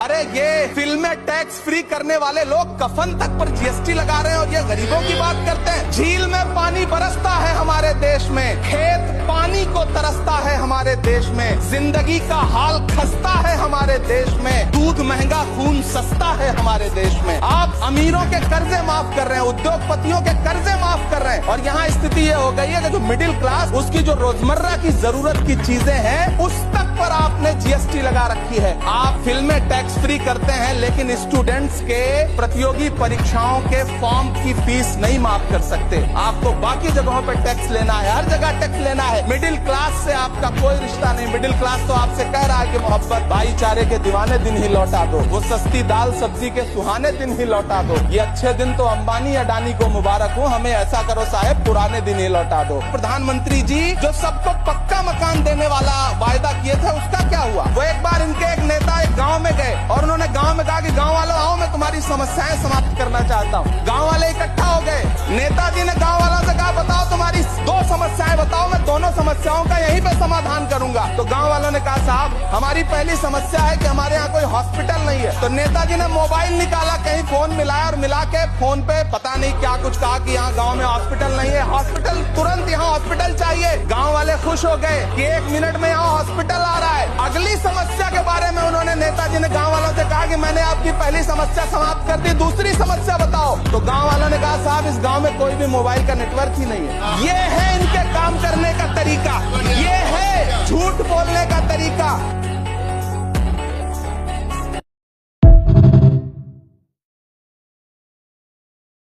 अरे ये फिल्में टैक्स फ्री करने वाले लोग कफन तक पर जीएसटी लगा रहे हैं और ये गरीबों की बात करते हैं। झील में पानी बरसता है हमारे देश में, खेत पानी को तरसता है हमारे देश में, जिंदगी का हाल खस्ता है हमारे देश में, दूध महंगा खून सस्ता है हमारे देश में। आप अमीरों के कर्जे माफ कर रहे हैं, उद्योगपतियों के कर्जे माफ कर रहे हैं और यहाँ स्थिति ये हो गई है कि जो मिडिल क्लास उसकी जो रोजमर्रा की जरूरत की चीजें हैं उस तक पर आपने जीएसटी लगा रखी है। आप फिल्में टैक्स फ्री करते हैं लेकिन स्टूडेंट्स के प्रतियोगी परीक्षाओं के फॉर्म की फीस नहीं माफ कर सकते। आपको बाकी जगहों पर टैक्स लेना है, हर जगह टैक्स लेना है। मिडिल क्लास से आपका कोई रिश्ता नहीं। मिडिल क्लास तो आपसे कह रहा है कि मोहब्बत भाईचारे के दीवाने दिन ही लौटा दो, वो सस्ती दाल सब्जी के सुहाने दिन ही लौटा दो। ये अच्छे दिन तो अंबानी अडानी को मुबारक हो, हमें ऐसा करो साहब पुराने दिन ही लौटा दो। प्रधानमंत्री जी जो सबको पक्का मकान देने वाला वायदा किए थे उसका क्या हुआ? वो एक बार इनके एक नेता एक गांव में गए और उन्होंने गांव में कहा कि गांव वालों आओ मैं तुम्हारी समस्याएं समाप्त करना चाहता हूँ। गांव वाले इकट्ठा हो गए, नेताजी ने गांव वालों से कहा बताओ तुम्हारी 2 समस्याएं बताओ, मैं दोनों समस्याओं का यहीं पे समाधान करूंगा। तो गांव वालों ने कहा साहब हमारी पहली समस्या है कि हमारे यहाँ कोई हॉस्पिटल नहीं है। तो नेताजी ने मोबाइल निकाला, कहीं फोन मिलाया और मिला के फोन पे पता नहीं क्या कुछ कहा कि यहाँ गांव में हॉस्पिटल नहीं है, हॉस्पिटल तुरंत यहाँ हॉस्पिटल चाहिए। गांव वाले खुश हो गए कि 1 मिनट में यहाँ हॉस्पिटल आ रहा है। अगली समस्या के बारे में उन्होंने नेताजी ने गांव वालों से कहा कि मैंने आपकी पहली समस्या समाप्त कर दी, दूसरी समस्या बताओ। तो गांव वालों ने कहा साहब इस गांव में कोई भी मोबाइल का नेटवर्क ही नहीं है। ये है इनके काम करने का तरीका, ये है झूठ बोलने का तरीका।